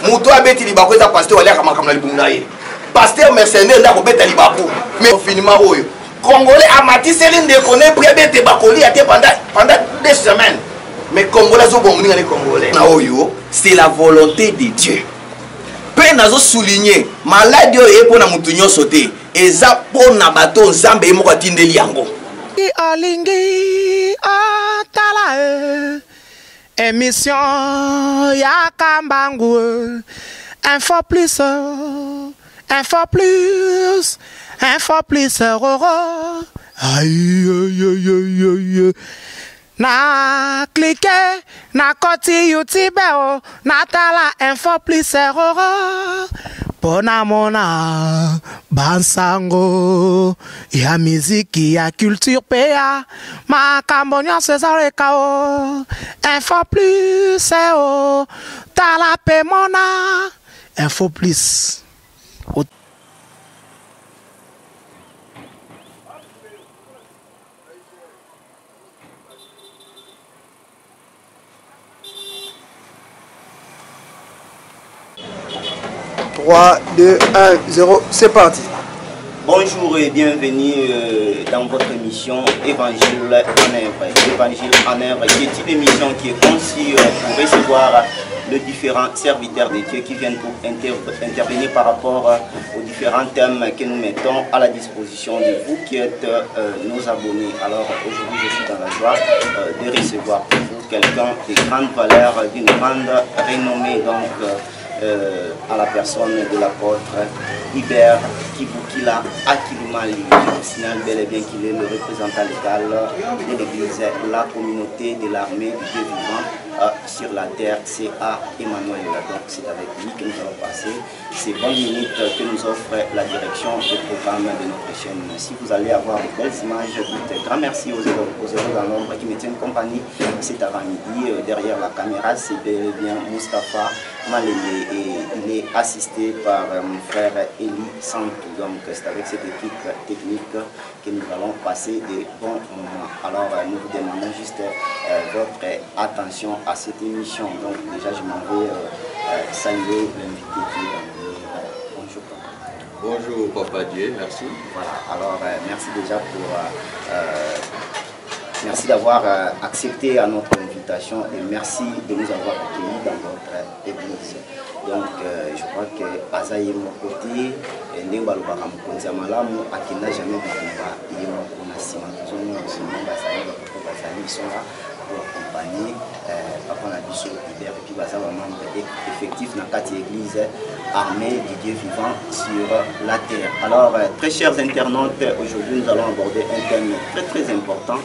Mouto a bêti libako est pasteur aller à Kamakam Libungaye. Pasteur mercenaire n'a pas bêti libako. Mais au finiment, Congolais a mati Céline de connaît près bêti bakoli a été pendant 2 semaines. Mais Congolais sont bons, les Congolais. C'est la volonté de Dieu. Peu n'a souligné, maladie est pour la moutonio sauter. Et ça pour na bateau Zambé et Mokatinde Liango. Alingi atala émission Yakambangu info plus aïe aïe aïe aïe na cliquer na koti YouTube na tala info plus pona mona bansango ya miziki ya culture pea makambonya César kao info plus tala pe mona info plus. Trois, 2, 1, 0, c'est parti. Bonjour et bienvenue dans votre émission Évangile en œuvre. Évangile en œuvre, qui est une émission qui est conçue pour recevoir les différents serviteurs de Dieu qui viennent pour intervenir par rapport aux différents thèmes que nous mettons à la disposition de vous qui êtes nos abonnés. Alors aujourd'hui, je suis dans la joie de recevoir pour vous quelqu'un de grande valeur, d'une grande renommée, donc à la personne de l'apôtre Hubert Kibukila Akilumali. Je signale bel et bien qu'il est le représentant légal de l'église, la communauté de l'armée du Dieu vivant sur la terre, CA Emmanuel. Donc c'est avec lui que nous allons passer ces bonnes minutes que nous offre la direction du programme de notre chaîne. Si vous allez avoir de belles images, dites grand merci aux héros dans l'ombre qui me tiennent compagnie cet avant-midi. Derrière la caméra, c'est bel et bien Mustapha Malélé et il est assisté par mon frère Eli Santou. Donc c'est avec cette équipe technique que nous allons passer des bons moments. Alors nous vous demandons juste votre attention à cette émission. Donc déjà je m'en vais saluer l'invité qui est dans le bonjour papa. Bonjour papa Dieu, merci. Voilà, alors merci déjà pour merci d'avoir accepté à notre invitation et merci de nous avoir accueillis dans votre église. Donc je crois que Azaïe mon côté, Ndemba Lubaka Mkonzi Malamu, Akina jamais Bakumba, il est mon connaissant. Nous sommes ils sont là pour accompagner Papa Nabiso Hubert et puis Baza membre effectif dans la église armée du Dieu vivant sur la terre. Alors très chers internautes, aujourd'hui nous allons aborder un thème très important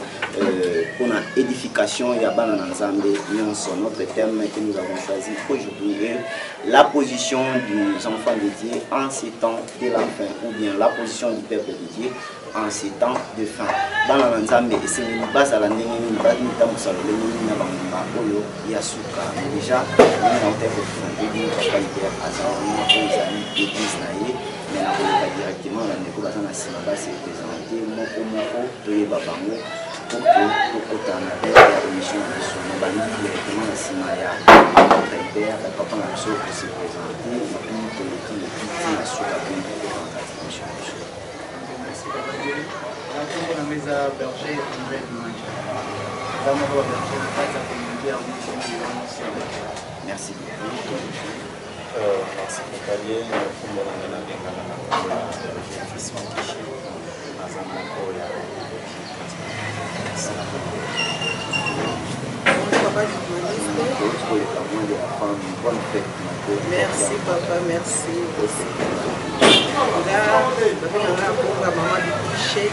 pour l'édification Yabana Nzambe Nyonso. Notre thème que nous avons choisi aujourd'hui est la position des enfants de Dieu en ces temps de la fin, ou bien la position du peuple de Dieu en ces temps de fin. Bana Nzambe c'est une base à la ndenge ni basi nitamusalo le ni na bangomba oyo yasuka. Déjà nous avons été représentés par Hubert Azan na kozali église na ye mais na koleka directement la ndeko baza na sima basi représenté moko toyeba bango pour que tokotana avec émission de son balingi directement na sima ya Hubert papa na biso pour se présenter et puis toleki l'équipe na suka bien de présentation. La mesa berger Hubert Mancha. Merci beaucoup. Merci Italien, merci papa, merci. Là, maman du cliché.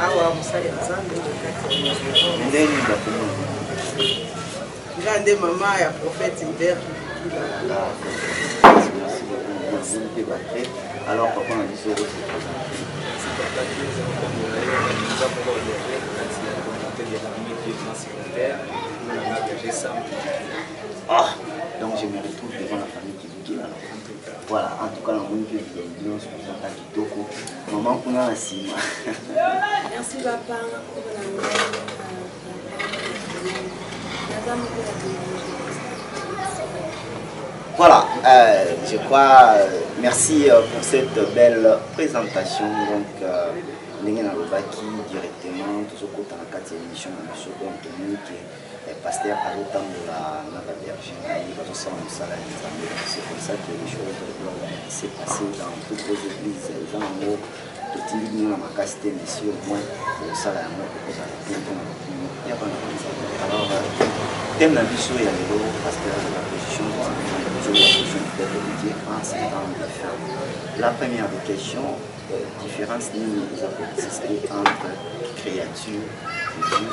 Awa musali nzambe ngande mama ya prophète Hubert Kibukila. Alors papa on a dit sur donc je me retrouve devant la famille Kibukila. Voilà, en tout cas, on a une Kitoko. Maman, on a un ciment. Merci, papa. Voilà, je crois, merci pour cette belle présentation. Donc, Nengen Alobaki directement, tout ce côté dans la 4e émission, dans le second tenu, qui est pasteur à l'automne de la Vierge. C'est comme ça que les choses s'est passé dans toutes les églises. Les gens en haut, tout le monde a ma casté, mais si au moins, le salaire à moi, pour ça, alors, thème la vie sur les pasteur de la position de la première des questions, différence entre créatures et Dieu.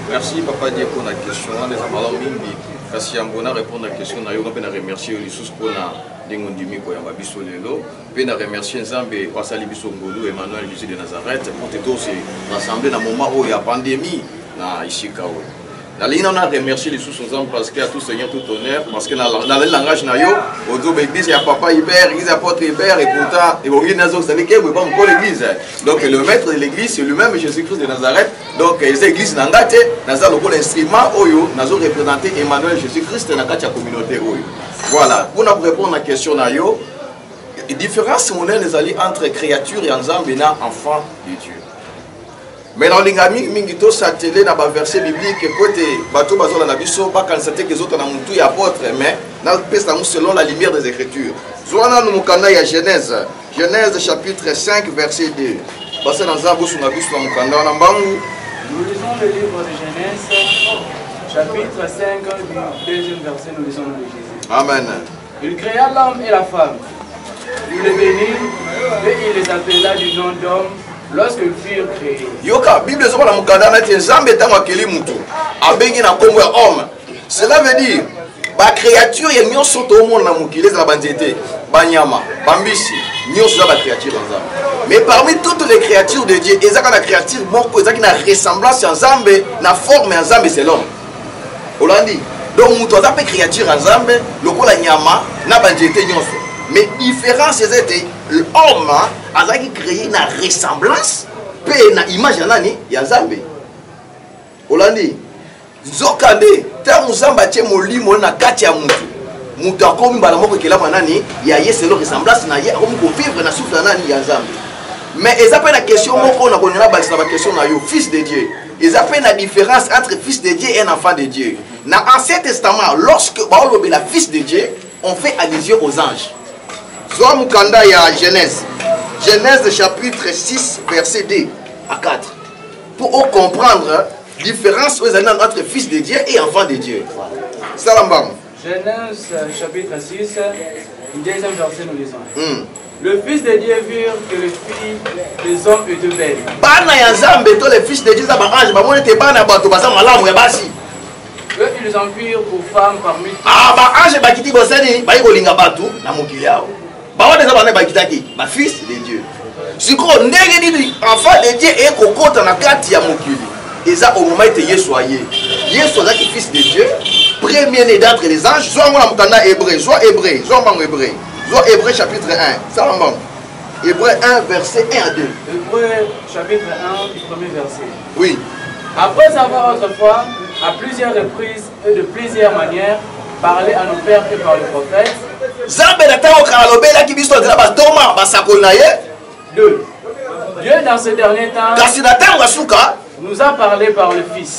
Merci Papa Dieu pour la question. Les amalons mimbi. Kasi ambona répondre à la question, na yo na remercier les sous pour na dingondimi ko yamba biso lelo. Pe na remercier Nzambe kwa sali biso ngolu Emmanuel Jésus de Nazareth pour tous rassembler dans moment où il y a pandémie na Ishika. La ligne on a remercié les sous ensemble parce qu'il y a tout Seigneur tout honneur parce que dans le langage na yo ozo l'église il y a papa Hubert, l'église apôtre Hubert et pourtant et au nazo ça n'est que pas encore l'église. Donc le maître de l'église c'est lui-même Jésus-Christ de Nazareth. Donc les églises n'angate naza le bon instrument oyo nazo représenter Emmanuel Jésus-Christ dans la communauté oyo. Voilà, pour nous répondre à la question na yo, la différence on est entre créature et ensemble na enfant de Dieu. Mais dans l'ingami mingito s'atteler dans le verset biblique côté bateau bazola na biso pas constater que les autres na mutu ya apôtre mais dans le peste selon la lumière des écritures. Zoana nous mukanda ya Genèse chapitre 5 verset 2. Parce dans za bosu na biso na mukanda na mbangu. Nous lisons le livre de Genèse chapitre 5 du 2e verset, nous lisons le de Jésus. Amen. Il créa l'homme et la femme. Il les bénit et il les appela du nom d'homme. Lorsqu'ils furent créés. Yoka, Bible est la mukanda na Nzambe tango akeli mutu. Abengi na kombo ya homme. Cela veut dire ba créature ya nyonso to monde na mukile za banzete, banyama, bambisi, nyonso za ba créature Nzambe. Mais parmi toutes les créatures de Dieu, ezaka la créature moko ezaki na ressemblance à Nzambe, na forme ya Nzambe c'est l'homme. Olandi. Donc mutu azape créature Nzambe, lokola nyama na banzete nyonso. Mais différence c'était l'homme a créé une ressemblance pe na image ya nani ya Nzambe. Olandi zokande ta Nzambe tie molimo na kati ya mutu. Mutu akomi mbala moko kela nani ya Yesu lo ressemblance na ye akomi ko vivre na souffle nani ya Nzambe. Mais ils appellent la question moko na konyana ba la question na yo fils de Dieu. Ils appellent la différence entre fils de Dieu et un enfant de Dieu. Dans l'Ancien Testament lorsque ba olobe la fils de Dieu, on fait allusion aux anges. Soit mukanda ya Genèse chapitre 6 verset 2 à 4 pour comprendre la différence entre fils de Dieu et enfant de Dieu. Salambam. Genèse chapitre 6 2e verset, nous lisons. Le fils de Dieu vit que les filles des hommes étaient belles. Bana ya Nzambe to les fils de Dieu za ba ange ba monete bana bato baza malamu ya basi. Eux ils en firent pour femmes parmi tous. Ah ba ange bakiti bosani ba ikolinga batu na mokili yao. Ma fils de Dieu. Si vous avez enfant de Dieu et qu'on compte en kati ya mokili. Et ça au moment où Yesu aye. Yesu est fils de Dieu, premier-né d'entre les anges. Soit moi mukanda hébreu, soit hébreu, soit moi hébreu. Soit hébreu chapitre 1. Ça va maman. Hébreu 1 verset 1 à 2. Hébreu chapitre 1 du premier verset. Oui. Après avoir autrefois à plusieurs reprises et de plusieurs manières parlé à nos pères et par les prophètes. 2. Dieu dans ce dernier temps nous a parlé par le Fils.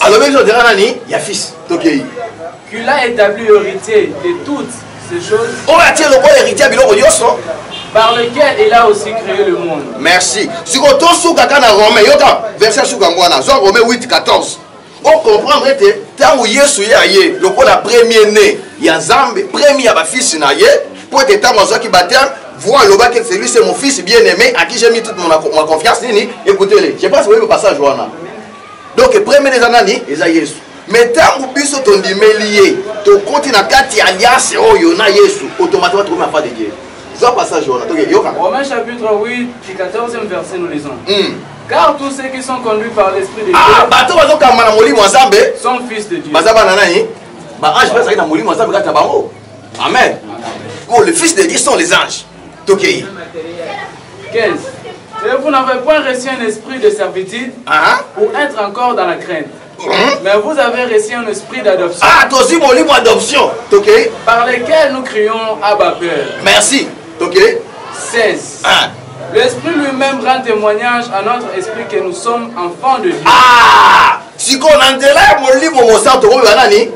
Qu'il a établi héritier de toutes ces choses. Par lequel il a aussi créé le monde. Merci. Si vous avez verset Romains 8, 14. On comprend que tant que Yesu yaye, le premier né, il y a Nzambe, premier à ma fils naye, pour être tant que baptême, voir le que c'est lui, c'est mon fils bien-aimé, à qui j'ai mis toute ma confiance. Écoutez-le, je pense que vous voyez le passage. Donc, le premier des années, il y a Yesu. Mais tant que vous avez lié, tu continues à faire alliance, il y a Yesu, automatiquement, tu vas faire de Dieu. C'est un passage. Romains chapitre 8, 14e verset, nous lisons. Car tous ceux qui sont conduits par l'Esprit de Dieu sont fils de Dieu. Amen. Les fils de Dieu sont les anges. 15. Et vous n'avez point reçu un esprit de servitude pour être encore dans la crainte. Mais vous avez reçu un esprit d'adoption. Ah, toi aussi, mon livre adoption. Ok. Par lequel nous crions Abba Père. Merci. Ok. 16. L'Esprit lui-même rend témoignage à notre esprit que nous sommes enfants de Dieu. Ah, si on entend mon livre, mon sang, tu vois, Nani.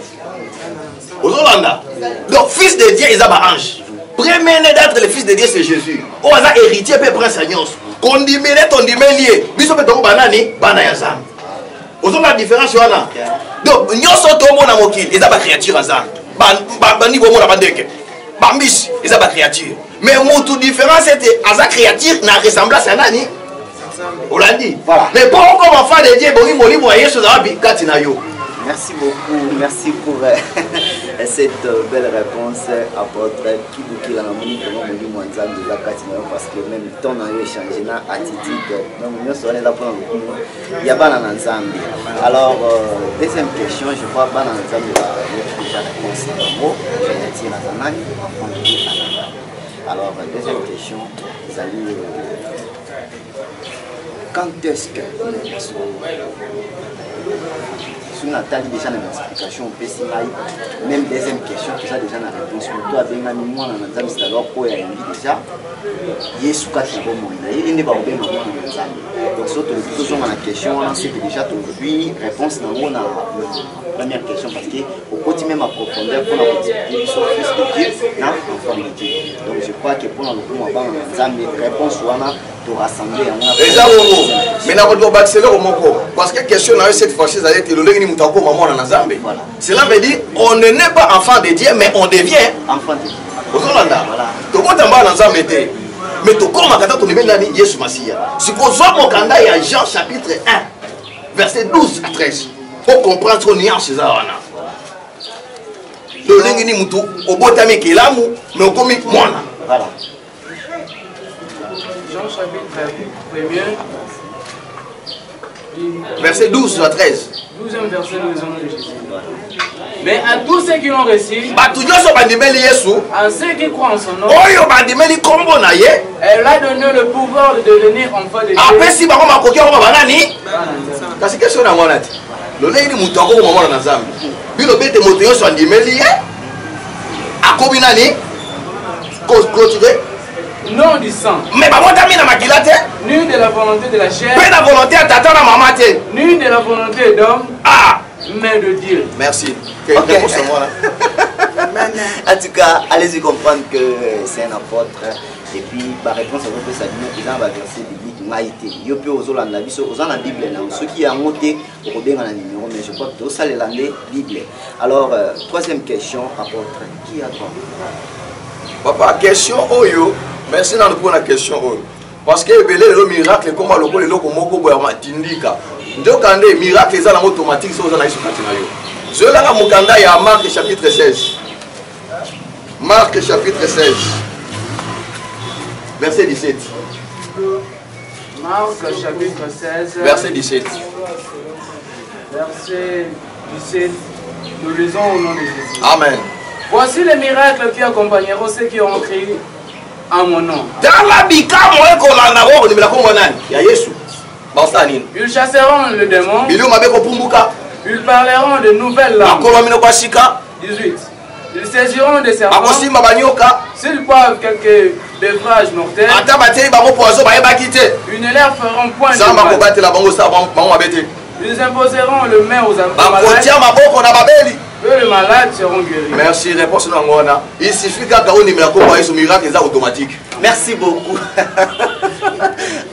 Donc, fils de Dieu, ils ont un ange. Premier né d'être le fils de Dieu, c'est Jésus. On a héritier, puis prince Agnos. Qu'on dit mêlé, on dit mêlé. Biso peut tomber banani, banayazam. Vous avez la différence, Johanna. Donc, nous sommes tous les gens qui ont des créatures. Bani bomo la bandeke. Bambis, ils ont des créatures. Mais mon tout différent, c'était à créature n'a ressemblance à Nani. On l'a dit. Voilà. Mais pour comme enfant de Dieu, bon, il voyait sur la vie, Katinayo. Merci beaucoup, merci pour cette belle réponse, apôtre Kibuki la namoni vraiment moni mwanza de la Katina parce que même ton a échangé na attitude donc nous sommes là pour nous il y a pas dans ensemble. Alors deuxième question, je crois pas dans ensemble déjà réponse en mot, je vais dire à Zanani alors deuxième question, vous allez quand est-ce que si on a déjà une explication, même deuxième question, tout ça déjà la réponse. Toi, avec un moi, on a dit alors quoi il déjà. Il est sous quatre mois. Il n'est pas au bien moment. Donc surtout toujours dans la question, c'est déjà tout. Puis réponse dans la première question parce que au quotidien même à profondeur pour la discuter sur le fils de Dieu, non, enfant de Dieu. Donc je crois que pour le coup, on va dans réponse ou pour rassembler. Déjà mais n'a pas accélérer au moko parce que question cette fois-ci ça a été le légni mutako maman na Zambie. Cela veut dire on ne naît pas enfant de Dieu mais on devient enfant de Dieu. Voilà. To kotamba na Zambie té. Mais to koma kata to nimela ni Yesu Masia. Supposons mon kanda ya Jean chapitre 1 verset 12 à 13 pour comprendre son nuance ça wana. Le légni mutu obotami kelamu mais okomi mwana. Voilà. Jean chapitre 1er. Verset 12 à 13. 12e verset nous lisons de Jésus. Mais à tous ceux qui l'ont reçu, à ceux qui croient en son nom, elle a donné le pouvoir de devenir enfant de Dieu. Non du sang. Mais ni de la volonté de la chair. Ni de la volonté d'homme. Ah, mais de Dieu. Merci. Okay. En tout cas, allez-y comprendre que c'est un apôtre. Et puis, par réponse à votre salut, ils ont verset biblique maïté. Il peut aux Hollandais, aux en la Bible, ceux qui ont monté au bien dans le numéro, mais je crois que tous les Hollandais, Bible. Alors, troisième question, apôtre, qui a droit? Papa, question Oyo. Merci pour la question Oyo. Parce que le miracle, comme le loco moko boya tindika. Donc quand les miracles sont automatiques, sont dans la Katinayo. Je la mukanda ya Marc chapitre 16. Marc chapitre 16. Verset 17. Marc chapitre 16. Verset 17. Verset 17. Nous lisons au nom de Jésus. Amen. Voici les miracles qui accompagneront ceux qui ont crié à mon nom. Ils chasseront le démon. Ils parleront de nouvelles langues. 18. Ils saisiront des serpents. S'ils boivent quelques bevrages mortels, ils ne leur feront point de mal. Ils imposeront le main aux malades. Eux, les malades seront guéris. Merci, réponse non. Il suffit qu'un ce miracle est automatique. Merci beaucoup.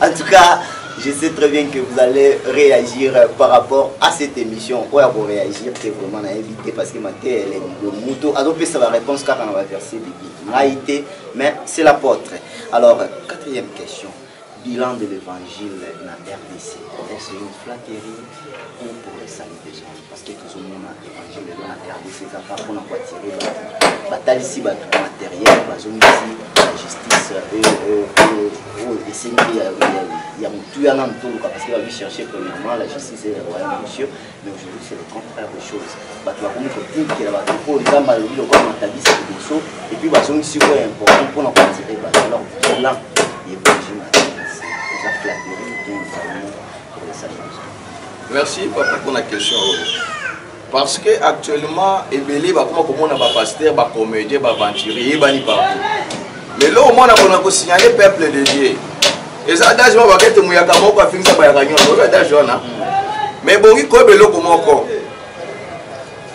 En tout cas, je sais très bien que vous allez réagir par rapport à cette émission. Ouais, pour réagir, c'est vraiment à éviter parce que ma tête est le mouton. Alors, ça va répondre car on va verser biblique. Mais c'est l'apôtre. Alors, quatrième question. Bilan de l'évangile dans RDC. Est-ce une flatterie ou pour le salut des gens? Parce que tout le monde a l'évangile dans RDC, ça va pour nous tirer bataille ici, tout matériel, la justice, il y a tout à l'entour parce qu'il va chercher premièrement la justice et le royaume de Dieu, mais aujourd'hui c'est le contraire des choses. Tu vas comme dire que la pour les gens mal le comme matabis et des choses, et puis ils sont ici important pour nous tirer alors là l'évangile. Merci papa pour la question. Parce que actuellement, Ebele va comment on a pasteur, va comédien, va aventurier, va ni partout. Mais là au moins on a signalé peuple de Dieu. Et ça d'âge va que tu mouya kamo kwa finisa ba gagnon, on d'âge na. Mais bon il ko Ebele comment encore.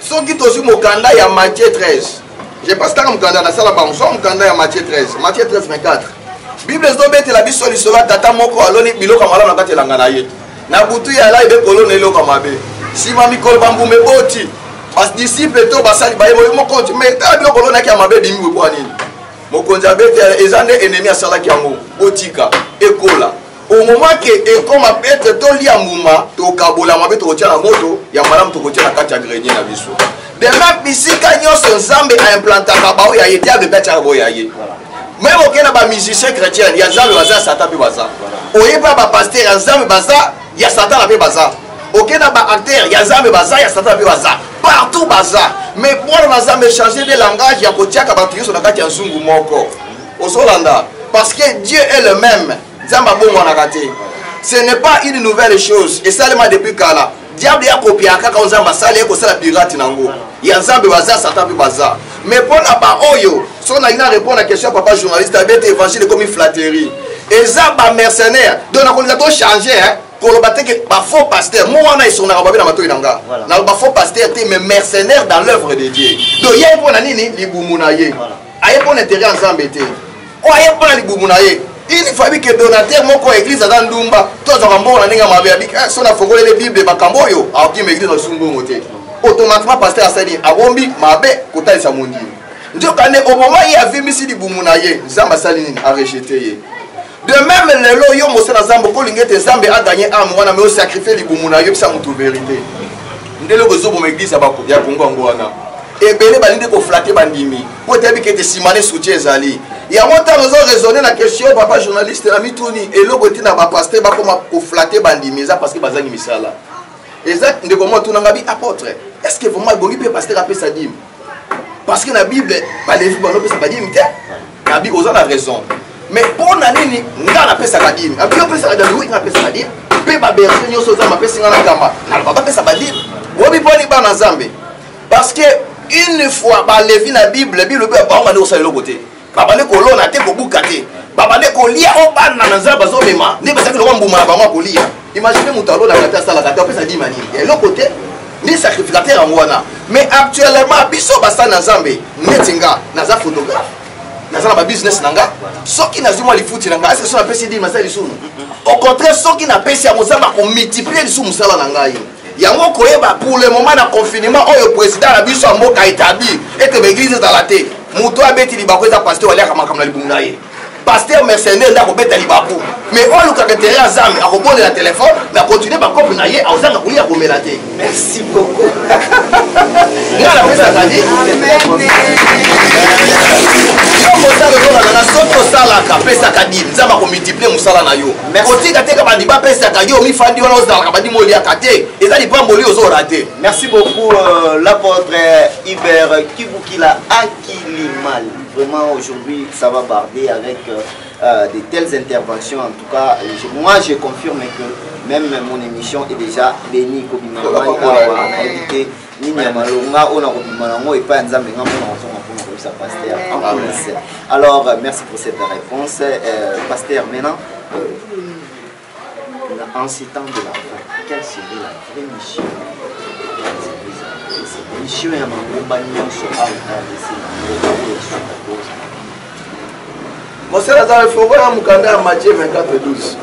Ceux qui tosi mokanda ya Matthieu 13. Je passe ta mokanda na sala ba on so mokanda ya Matthieu 13. Matthieu 13 24. Bible zo bete la biso lisola tata moko aloni biloko mala na kati langa na ye. Na butu ya la ibe kolone eloko mabe. Si mami kol bambume boti as disciple to basali baye mo konti mais ta bi kolona ki amabe bimi bo anini mokonzi abete ezande ennemi asala ki yango botika ekola au moment que ekoma pete to lia muma to kabola mabe to tia na moto ya malamu to kotia na kati ya grenier na biso de même bisika nyonso nzambe a implantaka bao ya yete ya beta ya boya ye même okena ba musicien chrétien ya nzambe baza satan pe baza oyeba ba pasteur ya nzambe baza ya satan pe baza. Ok, na ba acteur, ya zambe baza, ya satan baza, partout baza. Mais pour le baza, me changer de langage, ya kotia kabatuyo sur la carte ya zungu moko. Au Solanda, parce que Dieu est le même. Zamba bon wanakate. Ce n'est pas une nouvelle chose. Et ça le m'a depuis kala. Diable ya copié kaka on zamba sale ko sala pirate nango. Ya zambe baza, satan baza. Mais pour la ba oyo, si on a une réponse à la question papa journaliste, avec évangile comme une flatterie. Et zamba mercenaire, donc on a tout changé hein. Que faux pasteur, moi on a son arabe dans ma toinanga. Na ba faux pasteur mais mercenaire dans l'œuvre de Dieu. Donc il y a pour na nini libumunaye. Aye pour intérêt ensemble été. O aye pour libumunaye. Il faut que donateur moko église dans ndumba. Tous en bon na ninga mabe abik. So na fongole les bible bakambo yo. A qui église dans sungo moté. Automatiquement pasteur a dit abombi mabe kota sa mundi. Ndio kane au moment il a vu misi libumunaye. Zamba salini a rejeté. De même, le loyo mose na zambo ko lingete zambe a gagné âme wana mais au sacrifier libumuna yo bisa mutu vérité. Ndelo gozo bo église ya Kongo ngwana. Ebele balinde ko flatter bandimi. Po tebi ke te simane soutien ezali. Ya monta nous raisonner la question papa journaliste na mituni et logo tina ba pasteur ba koma ko flatter bandimi za parce que bazangi misala. Exact ndeko mo tunanga bi apôtre. Est-ce que vraiment bongi pe pasteur apé sa dîme? Parce que la Bible ba levi ba no pe sa dîme te. Na bi oza na raison. Mais pour nani nga na pesa kadimi abio pesa kadimi oui na pesa kadimi pe ba berse nyoso za ma pesa ngana kamba na ba pesa badimi wobi poni ba na zambe parce que une fois ba levi na Bible ba ba ngana osala lokote ba ba ne ko lona te ko bukate ba ba ne ko lia o ba na nzaba zo mema ne ba sakelo mbuma ba ma ko lia imaginez mutalo na kata sala kata pesa dima ni et lokote ni sacrificateur en wana mais actuellement biso ba sa na zambe netinga na za photographe na ba business nanga soki na zuma lifuti nanga c'est ça pesi dit masali sunu au contraire soki na pesi ya mozamba ko multiplier li sumu sala nanga yi yango koyeba pour le moment na confinement oyo président na biso mboka établi et que l'église dans la tête muto abeti li bakweza pasteur wali akamaka na libunga ye pasteur mercenaire ndako beta libapu mais on luka ketere azami akobonde la téléphone na continuer ba kopi na ye azanga kulia komela te. Merci beaucoup. Ngala pesa kadi merci beaucoup l'apôtre Hubert Kibukila Akilimal. Vraiment aujourd'hui ça va barder avec de telles interventions. En tout cas moi je confirme que même mon émission est déjà bénie. Alors merci pour cette réponse pasteur. Maintenant en ces temps de la fin, quelle serait la vraie mission mission ya mangombanyo sur Mosela za fongora mukanda ya Matthieu 24:12.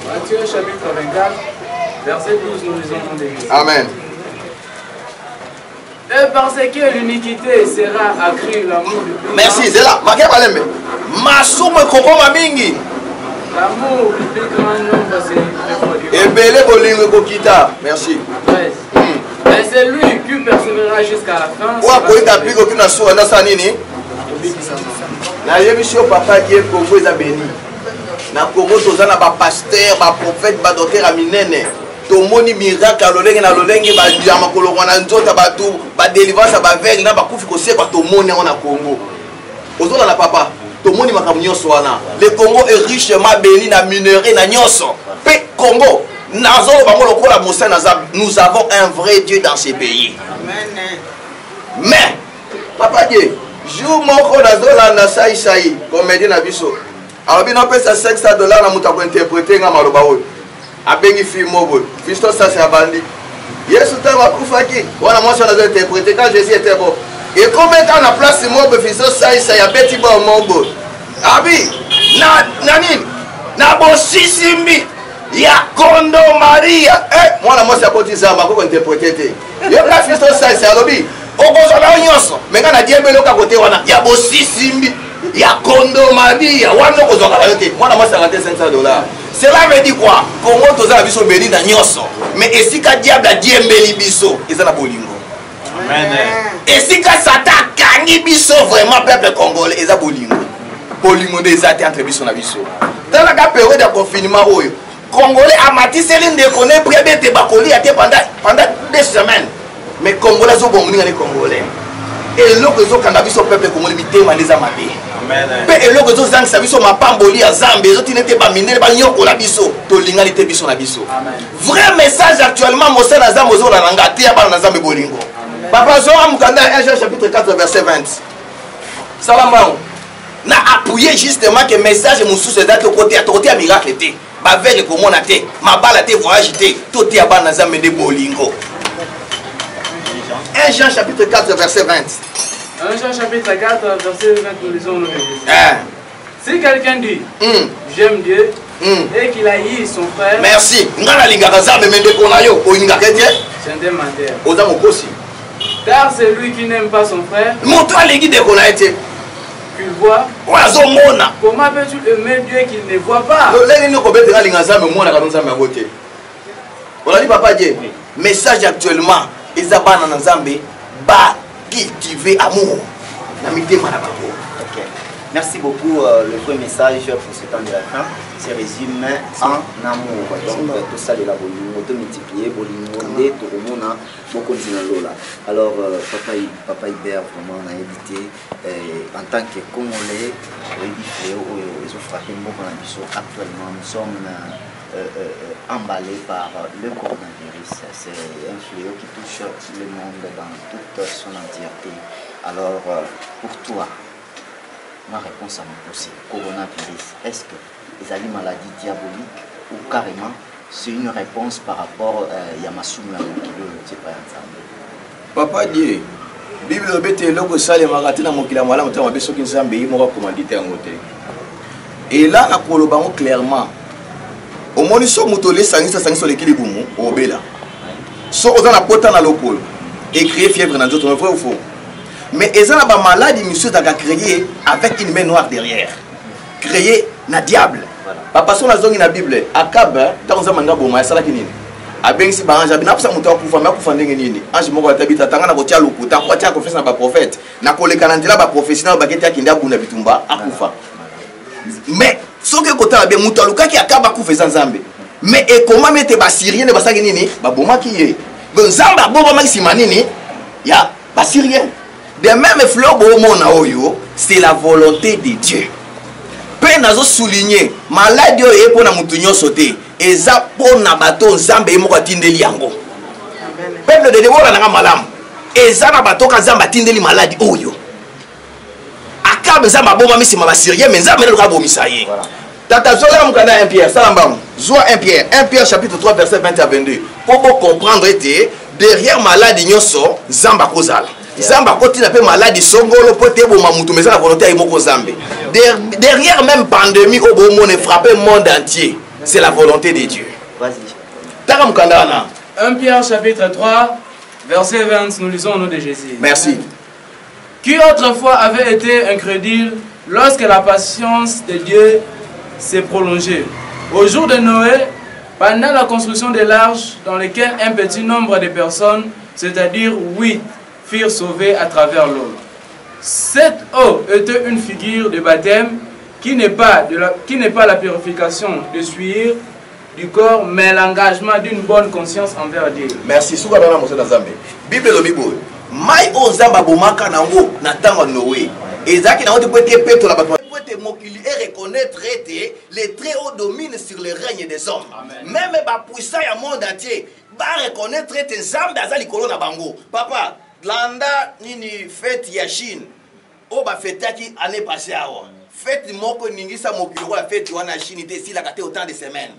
Matthieu chapitre 24 verset 12 nous lisons mon début. Amen. Et parce que l'iniquité sera accrue, l'amour du plus merci, c'est là. Maké Balembe. Masume kokoma mingi. L'amour du plus grand nombre c'est Ebele bolingo kokita. Merci. Et c'est lui qui persévérera jusqu'à la fin. Wa koita piko kina suwa ndasa nini? Na yemisho papa qui est Congo eza béni. Na Congo tozana ba pasteur, ba prophète, ba docteur aminene. Tomoni miracle alolenge na lolenge ba diama kolongwa na nzota batu ba délivrance ba veille na ba kufi ko sekwa tomoni on na Congo. Ozola na papa. tomoni makambo nyonso wana. Le Congo est richement béni na minerai na nyonso. Pe Congo nazo bango lokola Moussa Nazab, nous avons un vrai Dieu dans ces pays. Amen. Mais papa Dieu, jour moko nazo landa sai comédie na biso. Alors bien on paye ça $500 na muta ko interpréter nga maloba oyo. Abengi film mobile. Fisto ça c'est abandi. Yesu tanga kufaki. Wana moi nazo interpréter quand Jésus était bon. Et combien quand la place mobile fisto sai ya beti ba mobile. Abi nani na bosisimbi ya kondo Maria. Moi moi c'est akotiza makoko interpréter te. Yo la fisto sai c'est alobi. Okozala nyonso. Menga na diembelo ka kote wana ya bosisimbi ya kondo Maria. Wana okozala yote. Moi moi c'est $500. Cela veut dire quoi? Congo tozala biso béni na nyonso. Mais esika diable a diembeli biso, ezala bolingo. Amen. Esika Satan kangi biso vraiment peuple congolais, ezala bolingo. Bolingo des até entre biso na biso. Dans la période de confinement oyo, Congolais amati seline de connaît priébé bakoli até pendant 2 semaines. Mais Congolais zo bon ngani Congolais. Et loko zo kanga biso peuple congolais bitema les amabé. Pe eloko zo zang sabiso mapamboli ya Zambie zo tinete ba minele ba nyoko la biso to lingani te biso na biso. Vrai message actuellement Moussa na Zambie zo la ngati ya ba na Zambie bolingo. Papa zo amukanda 1 Jean chapitre 4 verset 20. Salamao. Na appuyer justement que message mususu c'est date côté à miracle te. Ba veille ko mona te, ma bala te voyage te, to te ba na Zambie de bolingo. 1 Jean chapitre 4 verset 20. 1 Jean chapitre 4, verset 20, nous lisons le Jésus. Si quelqu'un dit, j'aime Dieu, et qu'il haït son frère, merci. C'est un menteur. Car c'est lui qui n'aime pas son frère, qu'il voit. Comment peux-tu aimer Dieu qu'il ne voit pas? On a dit papa Dieu, message actuellement, Isabana Nzambe, ba cultiver amour. Okay. Merci beaucoup. Le premier message pour ce temps de la fin, c'est résumé en amour. Donc, tout ça de la volume, auto-multiplier, volume, tout le monde a beaucoup de là. Alors, papa Hubert, vraiment, on a évité, en tant que Congolais, actuellement, nous sommes emballés par le coronavirus. C'est un fléau qui touche le monde dans toute son entièreté. Alors, pour toi, ma réponse à me poser, coronavirus, est-ce que les une maladie diabolique ou carrément c'est une réponse par rapport à Yamassoum qui par exemple? Papa Dieu, Bible bete loko sale magati na mokila mala motema beso ki nzambe yi moko commandite ngote. Et là na kolobango clairement. Au moins so mutole sangisa lekili bumu obela. So ozana pota na lokolo et créer fièvre dans d'autres vrai ou faux. Mais ils ont une maladie, monsieur, créé avec une main noire derrière. Créé na diable. Papa, si on a dans la Bible, Akab, dans un manga, bon, il y a ça qui n'est pas. Ben si barrage, ben après ça monte pour faire, mais pour faire des nini. Ange moko tabita, tanga na botia luku, ta kwa tia confesse na ba prophète, na kole kanandila ba professionnel ba ketia kinda buna bitumba akufa. Mais ce que côté la bien mutaluka qui akaba kufa Nzambe. Mais et comment mettre ba syrien de ba sa nini, ba boma qui est. Ben Nzamba boba ma simanini, ya ba syrien. De même fleur c'est la volonté de Dieu. Peine à souligner, maladie est pour la moutonnion sauter. Et ça pour na bateau Zambé moko tindeli yango. Peuple de Déborah na malam. Et ça na bateau ka Zamba tindeli maladie oyo. Akab Zamba bomba misi ma Syrien mais Zamba le ka bomisa ye. Tata zola mukanda 1 Pierre, salambam. Zoa 1 Pierre chapitre 3 verset 20 à 22. Pour comprendre était derrière maladie nyonso Zamba kozala. Zamba continue à faire maladie songolo pour te bon mamutu mais ça la volonté est moko Zambé. Derrière même pandémie au bon monde frappé le monde entier, c'est la volonté de Dieu. Vas-y. Taram kandana. 1 Pierre chapitre 3 verset 20, nous lisons au nom de Jésus. Merci. Qui autrefois avait été incrédule lorsque la patience de Dieu s'est prolongée. Au jour de Noé, pendant la construction des l'arche dans lequel un petit nombre de personnes, c'est-à-dire 8, firent sauvés à travers l'eau. Cette eau était une figure de baptême qui n'est pas la purification de suir du corps, mais l'engagement d'une bonne conscience envers Dieu. Merci. Soukadana Moussa Nzambe. Bible le Bible. Mai o Zamba bomaka nango na tango Noé. Ezaki na wote pote peto la bato. Pote mokili et reconnaître les très hauts dominent sur le règne des hommes. Même ba puissant ya monde entier ba reconnaître Nzambe azali likolo na bango. Papa, landa nini fête ya Chine. O ba fêtaki année passée awa. Fête moko ningisa mokili ko la fête wana Chine te si la kate autant de semaines.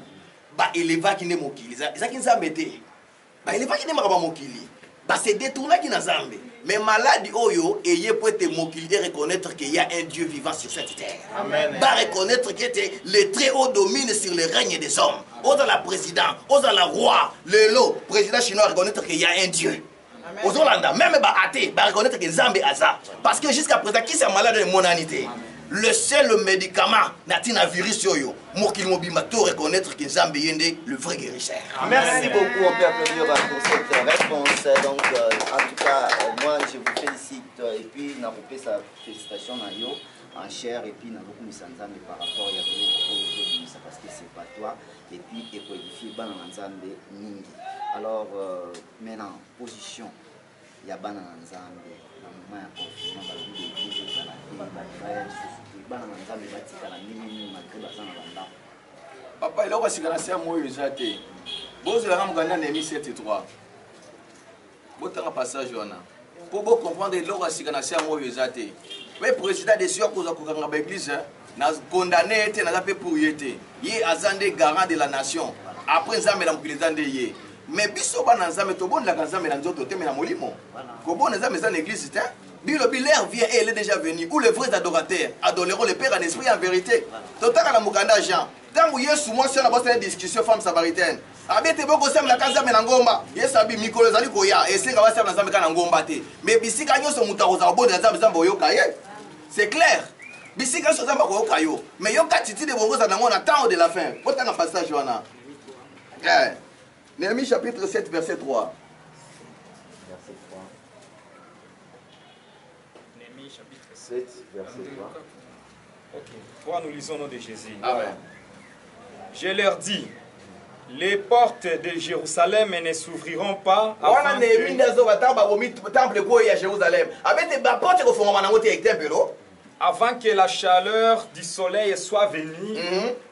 Ba eleva ki ne mokili. Ezaki Nzambe te. Ba eleva ki ne makaba mokili. Bah c'est détourné qui n'a Zambé. Mais maladie oyo ayez pour être mokili et reconnaître qu'il y a un Dieu vivant sur cette terre. Amen. Bah reconnaître que les très hauts dominent sur le règne des hommes. Aux la président, aux la roi, le lot, président chinois reconnaître qu'il y a un Dieu. Aux Hollandais, même bah athée, bah reconnaître que Zambé a ça. Parce que jusqu'à présent, qui c'est malade de monanité? Le seul médicament natina virus yoyo, mokili mobimba to reconnaître que Zambé yende le vrai guérisseur. Merci beaucoup, on peut applaudir pour cette réponse. Donc en tout cas, moi je vous félicite et puis n'a pas sa félicitation à yo en chair et puis n'a beaucoup mis Nzambe par rapport à yo parce que c'est pas toi et puis et codifier bana Nzambe mingi. Alors maintenant position il y a bana Nzambe na moment ya confinement ba l'église za la ba bana Nzambe batika na nini malgré bazana banda. Papa il a aussi grâce à moi usate. Bozo la muganda na 7-3. Botanga passage wana. Pour vous comprendre il a aussi grâce à moi usate. Le président de Sion ko za ko kanga ba église na condamné était na pe pour yete. Yé azande garant de la nation. Après Nzambe na mukilizande yé. Mais biso bana Nzambe to bon la Nzambe na nzoto te me na molimo. Ko bon Nzambe za l'église te. Bilo l'air vient et elle est déjà venue. Où les vrais adorateurs adoreront le Père en esprit et en vérité. Total la mukanda Jean. Tant Yesu moi sur la base de discussion femme samaritaine. Abete boko sem la kaza me na ngomba. Yesabi mikolo zali ko ya esenga ba sem na Nzambe kana ngomba te. Mais bisika nyoso mutako za bon Nzambe Nzambe oyoka ye. C'est clair. Bisika nyoso Nzambe ko yoka yo. Mais yoka titi de bongo za nango na temps de la fin. Botanga passage wana. Néhémie chapitre 7 verset 3. Verset 3. Néhémie chapitre 7 verset 3. Ok. 3 nous lisons au nom de Jésus. Amen. Je leur dis, les portes de Jérusalem ne s'ouvriront pas avant que la chaleur du soleil soit venue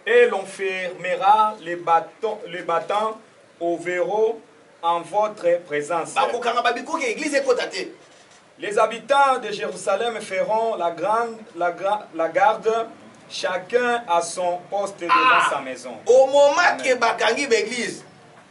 et l'on fermera les battants au verrou en votre présence. Les habitants de Jérusalem feront la garde, chacun à son poste devant sa maison. Au moment que bakangi l'église,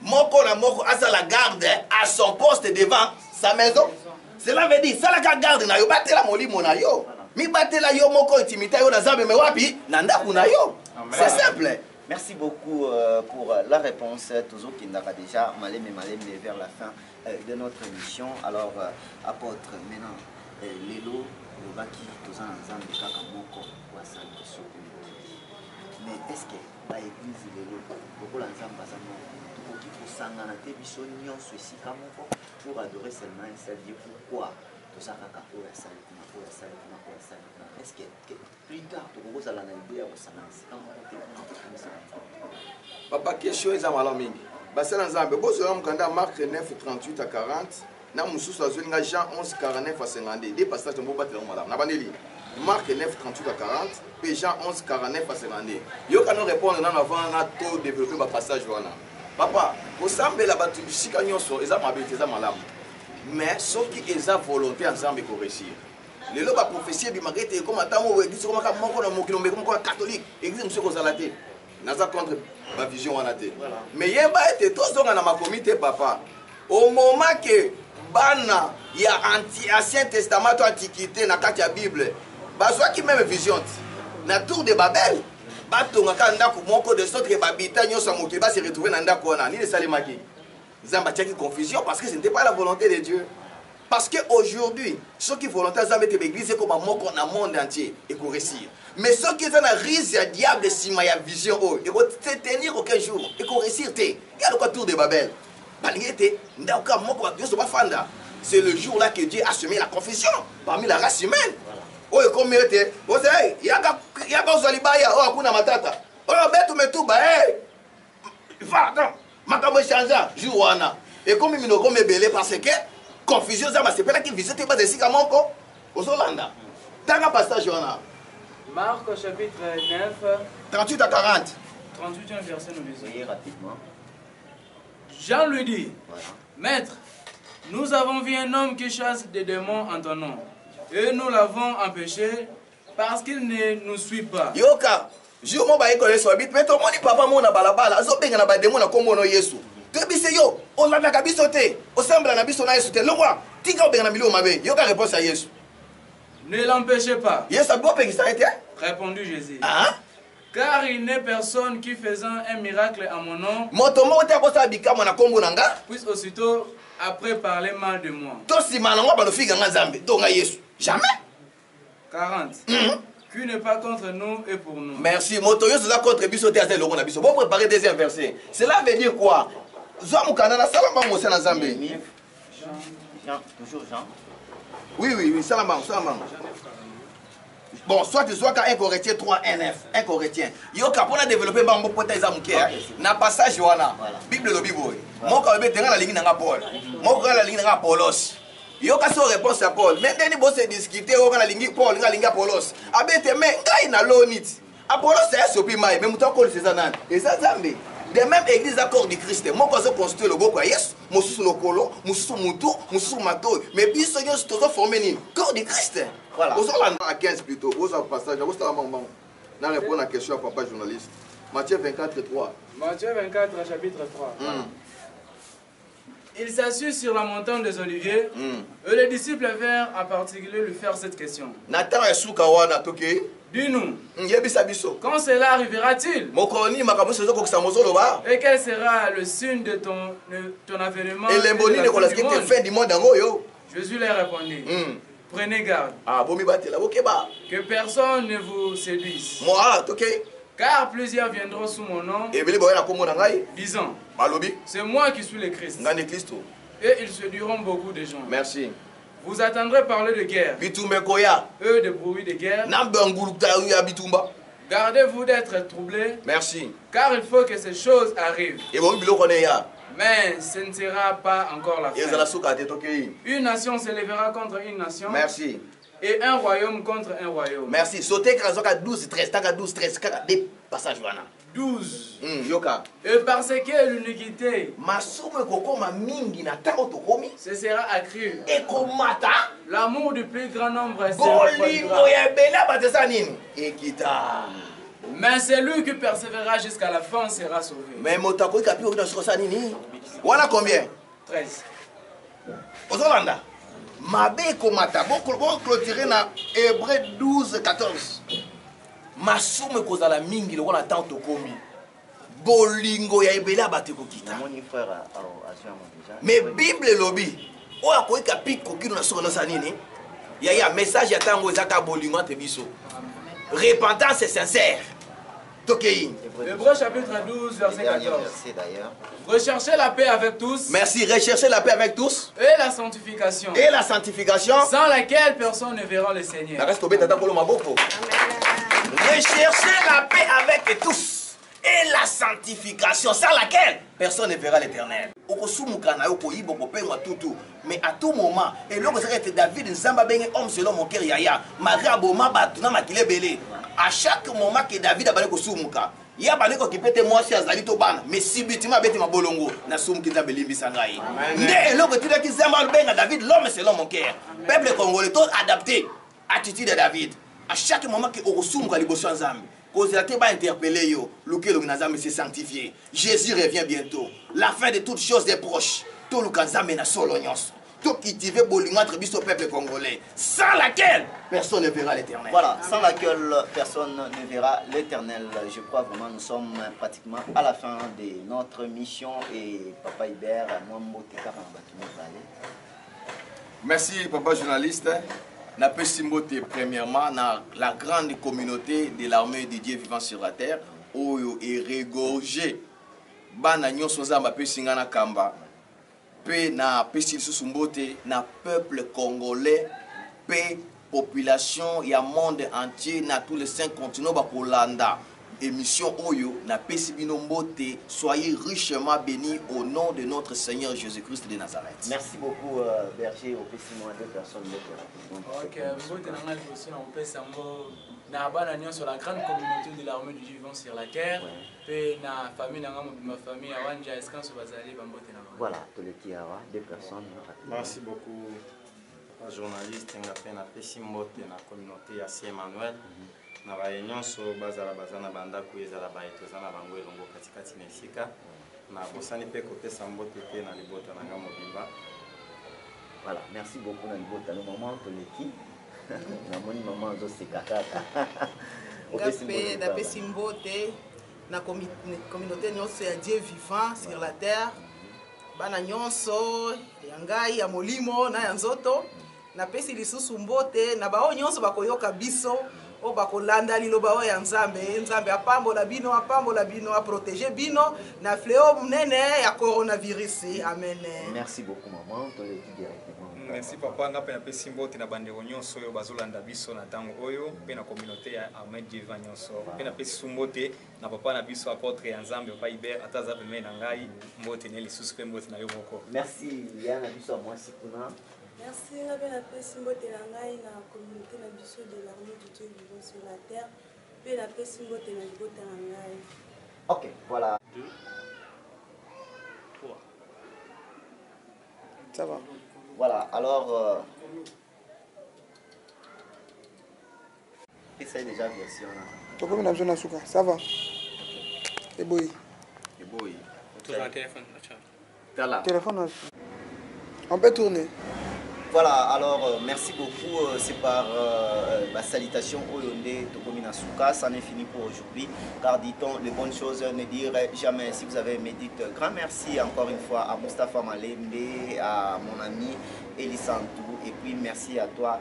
moko na moko asa la garde à son poste devant sa maison. Cela veut dire ça la garde na yo batela molimo na yo. Mi batela yo moko intimité yo na Nzambe me wapi na ndaku na yo. C'est simple. Merci beaucoup pour la réponse. Toujours qui n'a déjà malé vers la fin de notre émission. Alors, apôtre, maintenant, Lelo, le Baki, tous ensemble, Kakamoko, Wassan, mais est-ce que l'église, Lelo, beaucoup l'ensemble, tout pour s'engager, Bissonion, ceci, Kamoko, pour adorer seulement un seul Dieu, pourquoi? Est-ce que plus tard, tu vas aller Papa, question est à Malamingi. Basel Nzambe, Bozo Mkanda, Marc 9, 38 à 40. Na Moussous Azulinga, Jean 11, 49 à 52. Des passages de Mboba Telon Madame. Nabaneli. Marc 9, 38 à 40. Et Jean 11, 49 à 52. Yo quand nous répondons, nous avons tout développé le passage. Papa, vous savez la bataille, si quand nous sommes, ils ont habité ça malam. Mais sauf qu'ils ont volonté ensemble pour réussir. Les lois prophéties du Marguerite comme attamo église comme catholique église monsieur Kozalate naza contre ma vision en athée mais yeba était tous dans ma comité papa au moment que bana il y a ancien testament antiquité na kati ya bible bazwa qui même vision na tour de Babel batonga kanda ko moko de sorte que babita nyoso mokili ba se retrouver na ndako na ni le salemaki Zamba tchaki confusion parce que ce n'était pas la volonté de Dieu. Parce qu'aujourd'hui, ceux qui volontaires Zamba mettre l'église c'est comme un mot qu'on a monde entier et qu'on réussir. Mais ceux qui sont dans risque à diable si ma vision oh et qu'on se tenir aucun jour et qu'on réussir te. Regarde quoi tour de Babel. Baliete ndauka moko Dieu se fanda. C'est le jour là que Dieu a semé la confusion parmi la race humaine. Oh et comme était, vous savez, il y a pas Zalibaya oh hakuna matata. Oh betu metuba va attends. Makambo changea jour wana et comme mino comme belé parce que confusion ça c'est pas là qui visite pas de sika moko aux Hollanda tanga passage wana Marc au chapitre 9. 38 à 40. 38e verset nous dit. Voyez rapidement. Jean lui dit, Voilà. Maître, nous avons vu un homme qui chasse des démons en ton nom. Et nous l'avons empêché parce qu'il ne nous suit pas. Yoka, jour mo ba école so habite mais to moni papa mo na balabala azo benga na ba démon na kombo no Yesu. To bise yo, on la na biso te, o sembla na biso na Yesu te. Longwa, tika o benga na milio mabe. Yoka réponse à Yesu. Ne l'empêchez pas. Yesu abo pe qui s'arrête. Répondit Jésus. Ah? Car il n'est personne qui faisant un miracle à mon nom Moto mo te ko sa bika mo na kombo nanga. puisse aussitôt après parler mal de moi. To si manangwa ba no figa nga Nzambe, to nga Yesu. Jamais. 40. Qui n'est pas contre nous et pour nous. Merci. Moto Yesu za contre biso te azel na biso. Bon préparer deuxième verset. Cela veut dire quoi? Zo mukana na salamba mo na Nzambe. Jean, toujours Jean. Oui, salamba. Bon, soit tu sois 1 Corinthiens 3, 1 Corinthiens. Yo kapona développer bango pota eza muke. Na passage wana. Bible lo bibo. Moko be tenga na lingi na Paul. Moko na lingi na Apollos. Yo ka so réponse à Paul. Maintenant ni bo se discuter o na lingi Paul, nga lingi Apollos. Abete me ngai na lonit. Apollos c'est sopi mai, mais muto ko c'est ça nan. Et ça Nzambe. De même église accord du Christ. Moko so construire le boko yes, mususu lokolo, mususu mutu, mususu mato. Mais biso yo tozo former ni corps du Christ. Voilà. Vous allez à 15 plutôt. Vous avez passage. Vous allez à répondre à la question à papa journaliste. Matthieu 24, 3. Matthieu 24, chapitre 3. Il s'assit sur la montagne des Oliviers et les disciples vinrent en particulier lui faire cette question. Dis-nous, quand cela arrivera-t-il? Et quel sera le signe de ton avènement et de la fin du monde? Jésus leur répondit. Prenez garde que personne ne vous séduise. Car plusieurs viendront sous mon nom, disant, c'est moi qui suis le Christ. Et ils séduiront beaucoup de gens. Merci. Vous attendrez parler de guerre. Eux de bruit de guerre. Gardez-vous d'être troublés. Merci. Car il faut que ces choses arrivent. Mais ce ne sera pas encore la fin. Une nation se lèvera contre une nation. Merci. Et un royaume contre un royaume. Merci. Sautez 12, 13, 12, 13, des passages. 12. Yoka. Et parce que l'iniquité ce sera accru. L'amour du plus grand nombre mais celui qui persévérera jusqu'à la fin sera sauvé. Mais voilà combien? 13. Ozolanda. Mabe komata. Bon clôturer na Hébreu 12, 14. Masume kozala mingi le wana tanto komi. Bolingo ya ebela bateko kita. Mais Bible lobi. Oya koika piko kino na soko na sanini. Ya message ya tango ezaka bolingo te biso. Repentance sincère. Hébreu chapitre 12, verset 14. Recherchez la paix avec tous. Merci, recherchez la paix avec tous. Et la sanctification. Et la sanctification. Sans laquelle personne ne verra le Seigneur. Recherchez la paix avec tous. Et la sanctification, sans laquelle personne ne verra l'Éternel. Mais à tout moment, et là, vous êtes David, Nzamba ben homme selon mon cœur, yaya. Malgré Aboma, Batuna, Makile Belé. À chaque moment que David a balé Sumuka, il y a balé qui peut être moi si Azali Toban, mais si Bitima Betima Bolongo, na Sum qui Zabeli Bisangaï. Mais là, vous êtes qui Zamba ben David, l'homme selon mon cœur. Peuple congolais, tout adapté. Attitude de David. À chaque moment que Orosumuka Libosan Zambi. Cause la va interpeller yo, lequel le s'est sanctifié. Jésus revient bientôt. La fin de toutes choses est proche. Tout le Kanzame na solognos. Tout qui veut bolingo entre au peuple congolais. Sans laquelle personne ne verra l'Éternel. Voilà, sans laquelle personne ne verra l'Éternel. Je crois vraiment nous sommes pratiquement à la fin de notre mission et Papa Hubert, moi Motika Merci Papa journaliste. N'a pas simboté premièrement dans la grande communauté de l'armée de Dieu vivant sur la terre où est régorgé bana nyonso nzamba pe singana kamba pe na pesi susumbote na peuple congolais pe population ya monde entier na tous les 5 continents ba kolanda émission Oyo na Pesibino Mbote. Soyez richement bénis au nom de notre Seigneur Jésus-Christ de Nazareth. Merci beaucoup, Berger, au Pessimon, à 2 personnes. Ok, sur la grande communauté de l'armée du vivant sur la terre. Ma famille, voilà, tous les qui 2 personnes. Merci beaucoup. Journaliste na Pessimbote na communauté à Emmanuel. Na réunion sur bazala bazana banda kueza la baito na bango elongo katikati na esika na bosani pe côté sambote pe na libota na ngamo bimba. Voilà, merci beaucoup na libota no maman to leki na moni maman zo sekakaka Gaspé na Pessimbote na communauté nyonso ya Dieu vivant sur la terre bana nyonso ya ngai ya molimo na ya nzoto na pesi lisusu mbote na bao nyonso bakoyoka biso o bakolanda liloba o ya nzambe apambola bino aprotéger bino na fléau munene ya coronavirus. Amen. Merci beaucoup maman to leki directement. Merci papa nga pe na pesi mbote na bandeko nyonso oyo bazolanda biso na tango oyo pe na communauté ya Ahmed Diva nyonso pe na pesi mbote na papa na biso apôtre ya Nzambe papa Iber ataza pe na ngai mbote ne lisusu pe mbote na yo moko. Merci ya na biso moi sikuna. Merci na pe na pesi mbote na ngai na communauté na biso de l'armée du Dieu vivant sur la terre pe na pesi mbote na libota na ngai. OK, voilà. 2 3. Ça va. Voilà, alors essaye déjà version là. Ça va. C'est beau. C'est beau. Toujours un téléphone. Téléphone. On peut tourner. Voilà, alors merci beaucoup. C'est par ma salutation au Yondé Tokomina Souka. Ça n'est fini pour aujourd'hui. Car dit-on, les bonnes choses ne dire jamais. Si vous avez médité, grand merci encore une fois à Mustafa Malembe, à mon ami Eli Santou. Et puis merci à toi,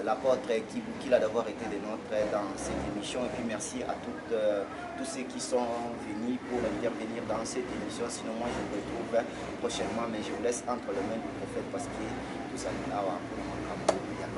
l'apôtre Kibukila, d'avoir été des nôtres dans cette émission. Et puis merci à tous ceux qui sont venus pour intervenir dans cette émission. Sinon, moi je vous retrouve prochainement. Mais je vous laisse entre les mains du prophète parce que tout ça est là.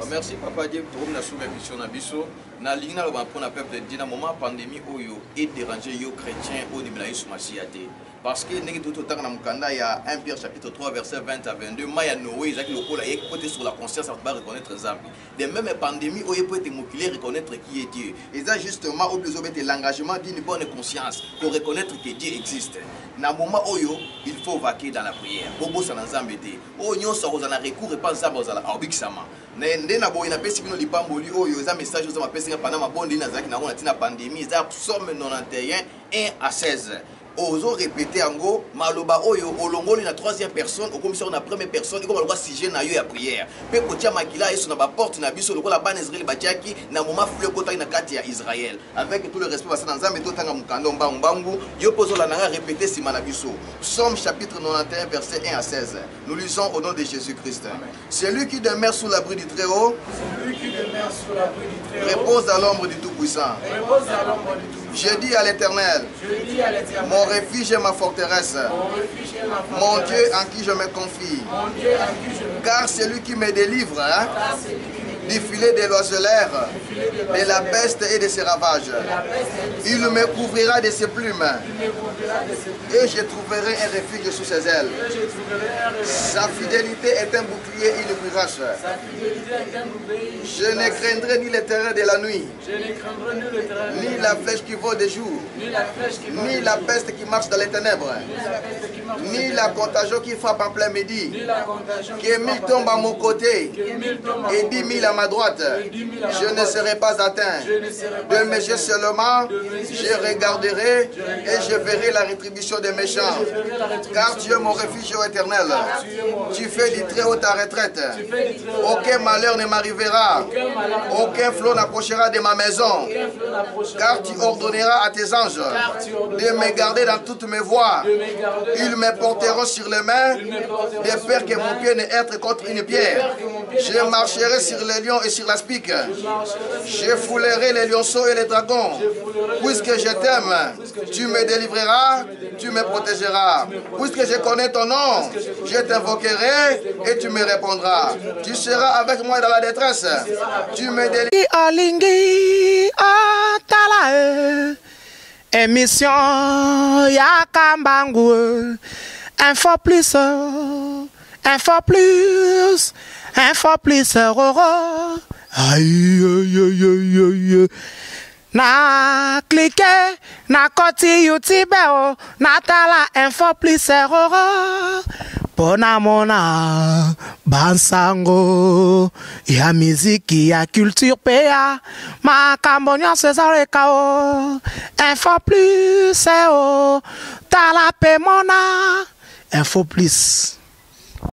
Merci papa Dieu pour la sous-émission na biso na lingna lo ba pour na peuple de na moment pandémie oyo et déranger yo chrétiens au début la Masiate parce que ngi tout autant na mukanda ya 1 Pierre chapitre 3 verset 20 à 22 maya Noé ezaki lokola et côté sur la conscience ça va reconnaître Nzambe de même pandémie oyo peut être mokilé reconnaître qui est Dieu et ça justement obligé de l'engagement d'une bonne conscience pour reconnaître que Dieu existe na moment oyo il faut vaquer dans la prière bobo sa Nzambe te o nyonso ozana recours et pas Nzambe ozala abikisama nde na boye na pesi bino lipamboli oyo eza message oza mapesi pendant ma bonne ligne azaki na rona tina pandémie eza Psaume 91 1 à 16 ozo répéter ango maloba oyo olongoli na 3e personne okomisa na première personne iko malwa sujet na yo ya prière pe kotia makila yeso na ba porte na biso lokola ban Israël batiaki na moment fleu kota na kati ya Israël avec tout le respect basa na Nzambe totanga mukando mbangu yo pozola na répéter sima na biso Psaume chapitre 91 verset 1 à 16 nous lisons au nom de Jésus-Christ. Celui qui demeure sous l'abri du Très-Haut repose à l'ombre du Tout-Puissant. Je dis à l'Éternel, mon refuge et ma forteresse, mon Dieu en qui je me confie. Car c'est lui qui me délivre du filet des oiseleurs, de la peste et de ses ravages. Il me couvrira de ses plumes et je trouverai un refuge sous ses ailes. Sa fidélité est un bouclier et une cuirasse. Je ne craindrai ni les terreurs de la nuit, ni la flèche qui vole de jour, ni la peste qui marche dans les ténèbres, ni la contagion qui frappe en plein midi. Que 1000 tombent à mon côté et 10 000 à ma droite, je ne serai pas atteint. De mes yeux seulement, je regarderai et je verrai la rétribution des méchants. Car tu es mon refuge éternel. Tu fais du Très-Haut ta retraite. Aucun malheur ne m'arrivera. Aucun flot n'approchera de ma maison. Car tu ordonneras à tes anges de me garder dans toutes mes voies. Ils me porteront sur les mains, de peur que mon pied ne heurte contre une pierre. Je marcherai sur les lions et sur la spique. Je foulerai les lionceaux et les dragons. Puisque je t'aime, tu me délivreras, tu me protégeras. Puisque je connais ton nom, je t'invoquerai et tu me répondras. Tu seras avec moi dans la détresse. Tu me délivreras. Émission Yakambangu. Info plus, info plus, info plus, roro. Aïe, aïe, aïe, aïe, aïe. Na cliquer, na koti YouTube, na tala info plus, roro. Pona mona, bansango, ya miziki, ya culture pea, ma cambonyan César kao, info plus, tala pe mona, info plus.